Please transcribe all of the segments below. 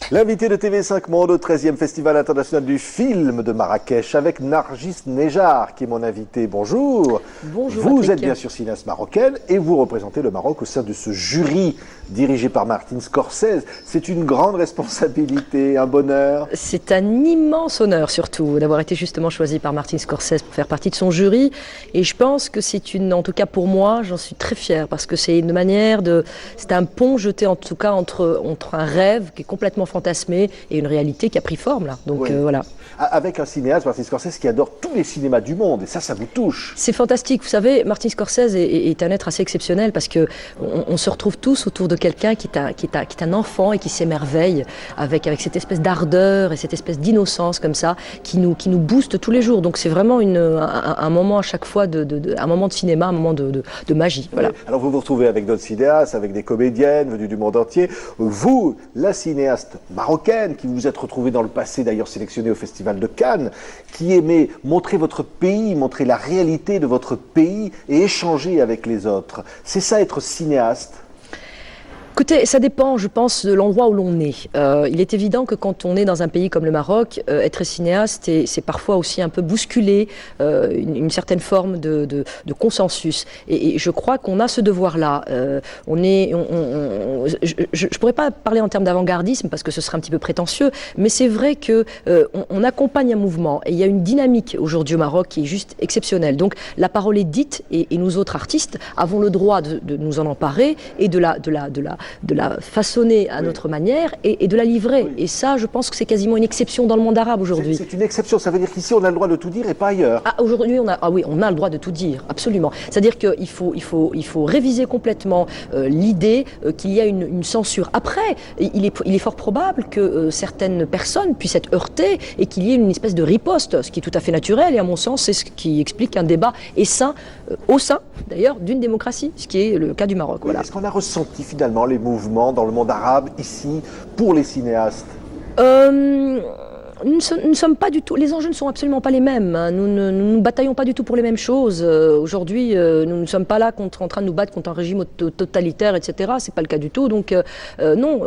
L'invité de TV5 Monde au 13e Festival international du film de Marrakech avec Nargis Nejar qui est mon invité. Bonjour. Bonjour. Vous Patrick. êtes bien sûr cinéaste marocaine et vous représentez le Maroc au sein de ce jury dirigé par Martin Scorsese. C'est une grande responsabilité, un bonheur. C'est un immense honneur surtout d'avoir été justement choisi par Martin Scorsese pour faire partie de son jury. Et je pense que c'est en tout cas pour moi, j'en suis très fière parce que c'est une manière c'est un pont jeté en tout cas entre un rêve qui est complètement fantasmé et une réalité qui a pris forme là. Donc oui. Voilà. Avec un cinéaste, Martin Scorsese, qui adore tous les cinémas du monde, et ça vous touche. C'est fantastique. Vous savez, Martin Scorsese est un être assez exceptionnel parce que on se retrouve tous autour de quelqu'un qui est un enfant et qui s'émerveille avec cette espèce d'ardeur et cette espèce d'innocence comme ça qui nous booste tous les jours. Donc c'est vraiment un moment à chaque fois un moment de cinéma, un moment de magie. Voilà. Oui. Alors vous vous retrouvez avec d'autres cinéastes, avec des comédiennes venues du monde entier. Vous, la cinéaste marocaine, qui vous êtes retrouvée dans le passé d'ailleurs sélectionnée au Festival de Cannes, qui aimait montrer votre pays, montrer la réalité de votre pays et échanger avec les autres. C'est ça être cinéaste ? Écoutez, ça dépend, je pense, de l'endroit où l'on est. Il est évident que quand on est dans un pays comme le Maroc, être cinéaste, c'est parfois aussi un peu bousculer une certaine forme de consensus. Et je crois qu'on a ce devoir-là. Je ne pourrais pas parler en termes d'avant-gardisme parce que ce serait un petit peu prétentieux, mais c'est vrai qu'on accompagne un mouvement et il y a une dynamique aujourd'hui au Maroc qui est juste exceptionnelle. Donc la parole est dite et nous autres artistes avons le droit de nous en emparer et de la façonner à notre manière et de la livrer. Oui. Et ça, je pense que c'est quasiment une exception dans le monde arabe aujourd'hui. C'est une exception, ça veut dire qu'ici on a le droit de tout dire et pas ailleurs. Aujourd'hui, on a le droit de tout dire, absolument. C'est-à-dire qu'il faut réviser complètement l'idée qu'il y a une censure. Après, il est fort probable que certaines personnes puissent être heurtées et qu'il y ait une espèce de riposte, ce qui est tout à fait naturel et à mon sens, c'est ce qui explique qu'un débat est sain, au sein d'ailleurs d'une démocratie, ce qui est le cas du Maroc. Oui, voilà. Est-ce qu'on a ressenti finalement les mouvements dans le monde arabe ici pour les cinéastes? Nous ne sommes pas du tout, les enjeux ne sont absolument pas les mêmes. Nous ne bataillons pas du tout pour les mêmes choses. Aujourd'hui, nous ne sommes pas là en train de nous battre contre un régime totalitaire, etc. C'est pas le cas du tout. Donc non,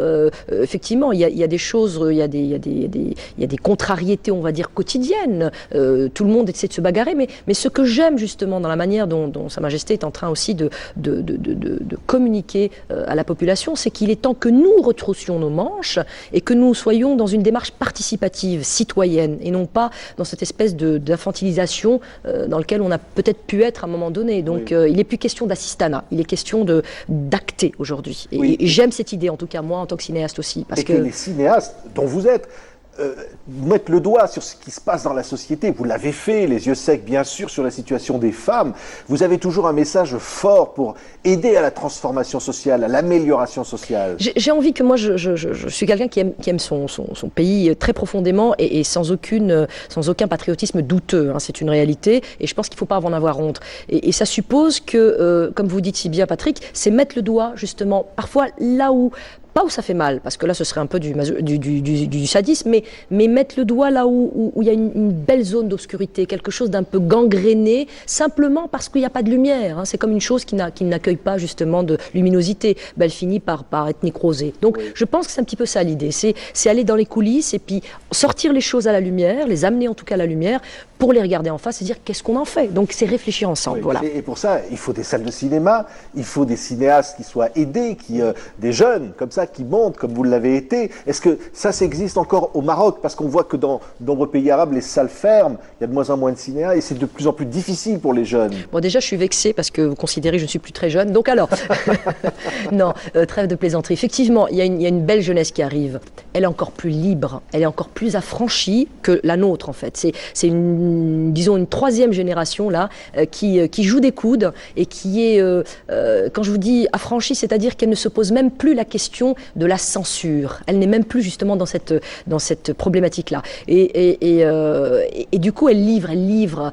effectivement, il y a des choses, il y a des contrariétés, on va dire quotidiennes. Tout le monde essaie de se bagarrer, mais ce que j'aime justement dans la manière dont Sa Majesté est en train aussi de communiquer à la population, c'est qu'il est temps que nous retroussions nos manches et que nous soyons dans une démarche participative, citoyenne, et non pas dans cette espèce d'infantilisation dans laquelle on a peut-être pu être à un moment donné. Donc oui. Il n'est plus question d'assistanat, il est question d'acter aujourd'hui. Oui. Et j'aime cette idée, en tout cas moi en tant que cinéaste aussi. Parce que les cinéastes dont vous êtes mettre le doigt sur ce qui se passe dans la société. Vous l'avez fait, les yeux secs bien sûr, sur la situation des femmes. Vous avez toujours un message fort pour aider à la transformation sociale, à l'amélioration sociale. J'ai envie que moi, je suis quelqu'un qui aime son pays très profondément et sans aucun patriotisme douteux. Hein, c'est une réalité et je pense qu'il ne faut pas en avoir honte. Et ça suppose que, comme vous dites si bien Patrick, c'est mettre le doigt justement parfois là où... Pas où ça fait mal, parce que là ce serait un peu du sadisme, mais mettre le doigt là où il y a une belle zone d'obscurité, quelque chose d'un peu gangréné, simplement parce qu'il n'y a pas de lumière. Hein. C'est comme une chose qui n'accueille pas justement de luminosité. Ben, elle finit par être nécrosée. Donc oui. Je pense que c'est un petit peu ça l'idée, c'est aller dans les coulisses et puis sortir les choses à la lumière, les amener en tout cas à la lumière, pour les regarder en face et dire qu'est-ce qu'on en fait. Donc c'est réfléchir ensemble. Oui. Voilà. Et pour ça, il faut des salles de cinéma, il faut des cinéastes qui soient aidés, des jeunes comme ça, qui montent comme vous l'avez été. Est-ce que ça existe encore au Maroc? Parce qu'on voit que dans de nombreux pays arabes, les salles ferment, il y a de moins en moins de cinéastes et c'est de plus en plus difficile pour les jeunes. Bon, déjà, je suis vexée parce que vous considérez que je ne suis plus très jeune. Donc alors, non, trêve de plaisanterie. Effectivement, il y a une belle jeunesse qui arrive. Elle est encore plus libre, elle est encore plus affranchie que la nôtre en fait. C'est une troisième génération là qui joue des coudes et qui est, quand je vous dis affranchie, c'est-à-dire qu'elle ne se pose même plus la question de la censure. Elle n'est même plus justement dans cette problématique-là. Et du coup, elle livre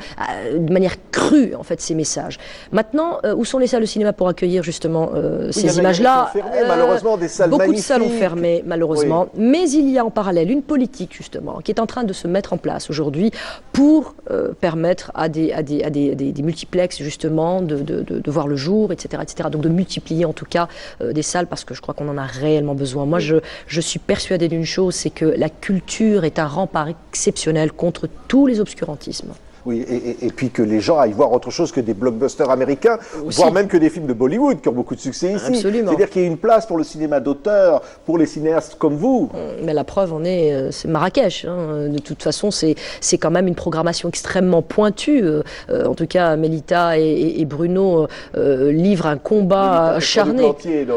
de manière crue en fait ces messages. Maintenant, où sont les salles de cinéma pour accueillir justement ces images-là? Malheureusement, des salles beaucoup magnifiques. De salles ont fermé, malheureusement. Oui. Mais il y a en parallèle une politique justement qui est en train de se mettre en place aujourd'hui pour permettre à des multiplexes justement de voir le jour, etc., etc. Donc de multiplier en tout cas des salles parce que je crois qu'on en a réellement besoin. Moi, je suis persuadée d'une chose, c'est que la culture est un rempart exceptionnel contre tous les obscurantismes. Oui, et puis que les gens aillent voir autre chose que des blockbusters américains, voire même que des films de Bollywood qui ont beaucoup de succès ici. Absolument. C'est-à-dire qu'il y a une place pour le cinéma d'auteur, pour les cinéastes comme vous. Mais la preuve en est, c'est Marrakech. Hein. De toute façon, c'est quand même une programmation extrêmement pointue. En tout cas, Mélita et Bruno livrent un combat acharné.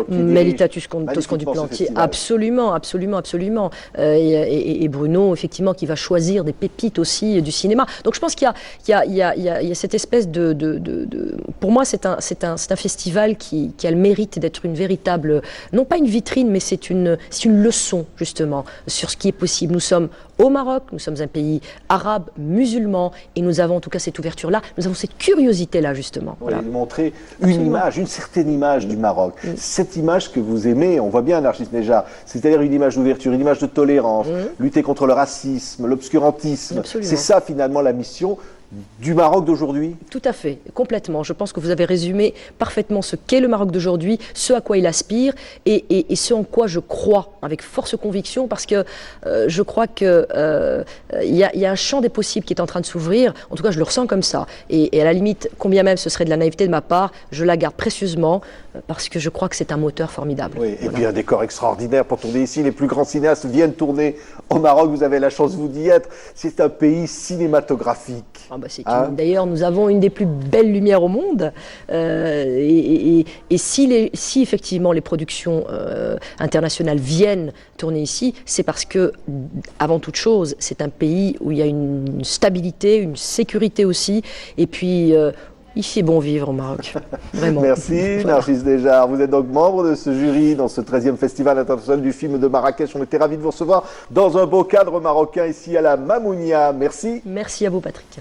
Mélita Toscan du Plantier, absolument, absolument, absolument. Et Bruno, effectivement, qui va choisir des pépites aussi du cinéma. Donc je pense qu'il y a cette espèce pour moi, c'est un festival qui a le mérite d'être une véritable, non pas une vitrine, mais c'est une leçon, justement, sur ce qui est possible. Nous sommes au Maroc, nous sommes un pays arabe, musulman, et nous avons en tout cas cette ouverture-là, nous avons cette curiosité-là, justement. Vous allez montrer une image, une certaine image du Maroc. Cette image que vous aimez, on voit bien Narcisse Nejjar, c'est-à-dire une image d'ouverture, une image de tolérance, lutter contre le racisme, l'obscurantisme. C'est ça, finalement, la mission du Maroc d'aujourd'hui? Tout à fait, complètement. Je pense que vous avez résumé parfaitement ce qu'est le Maroc d'aujourd'hui, ce à quoi il aspire et ce en quoi je crois avec force conviction, parce que je crois qu'il y a un champ des possibles qui est en train de s'ouvrir. En tout cas, je le ressens comme ça. Et à la limite, combien même ce serait de la naïveté de ma part, je la garde précieusement parce que je crois que c'est un moteur formidable. Oui, et puis un décor extraordinaire pour tourner ici. Les plus grands cinéastes viennent tourner au Maroc. Vous avez la chance, vous, d'y être. C'est un pays cinématographique. D'ailleurs, nous avons une des plus belles lumières au monde. Et si effectivement les productions internationales viennent tourner ici, c'est parce que, avant toute chose, c'est un pays où il y a une stabilité, une sécurité aussi. Et puis, il fait bon vivre au Maroc. Vraiment. Merci, voilà. Narcisse Nejjar. Vous êtes donc membre de ce jury dans ce 13e Festival international du film de Marrakech. On était ravis de vous recevoir dans un beau cadre marocain ici à la Mamounia. Merci. Merci à vous, Patrick.